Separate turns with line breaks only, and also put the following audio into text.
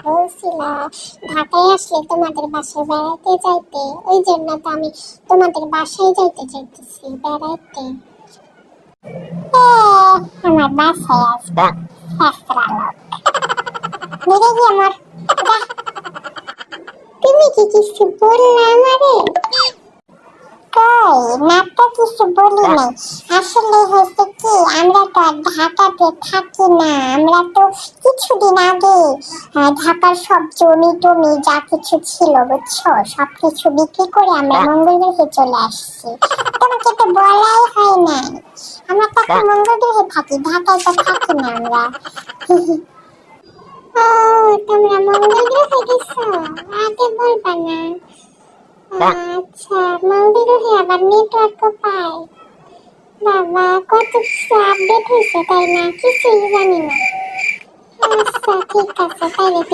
বলছিলা ঢাকায় আসলে তোমাদের বাসায় বেড়াতে যাইতে, ওই জন্য তো আমি তোমাদের বাসায় যাইতে চাইতেছি বেড়াইতে। আমার বাসায় আসবা ফেসরা লোক বুঝে গিয়ে আমার তুমি কি কিছু বললা আমারে? কই না তো কিছু বলি নাই। আসলে হয়েছে কি, আমরা তো আর ঢাকাতে থাকি না। আমরা তো কিছুদিন আগে ঢাকার সব জমি টমি যা কিছু ছিল বুঝছো, সবকিছু বিক্রি করে আমরা মঙ্গল গ্রহে চলে আসছি। তোমাকে তো বলাই হয় নাই। আমরা তো এখন মঙ্গল গ্রহে থাকি, ঢাকায় তো থাকি না আমরা। ও, তোমরা মঙ্গল গ্রহে গেছো? আগে বলবা না। আচ্ছা, মঙ্গল গ্রহে আবার নেটওয়ার্কও পায়? বাবা, কত কিছু আপডেট হয়েছে তাই না? কিছুই জানি না। আচ্ছা ঠিক আছে, তাইলে তুমি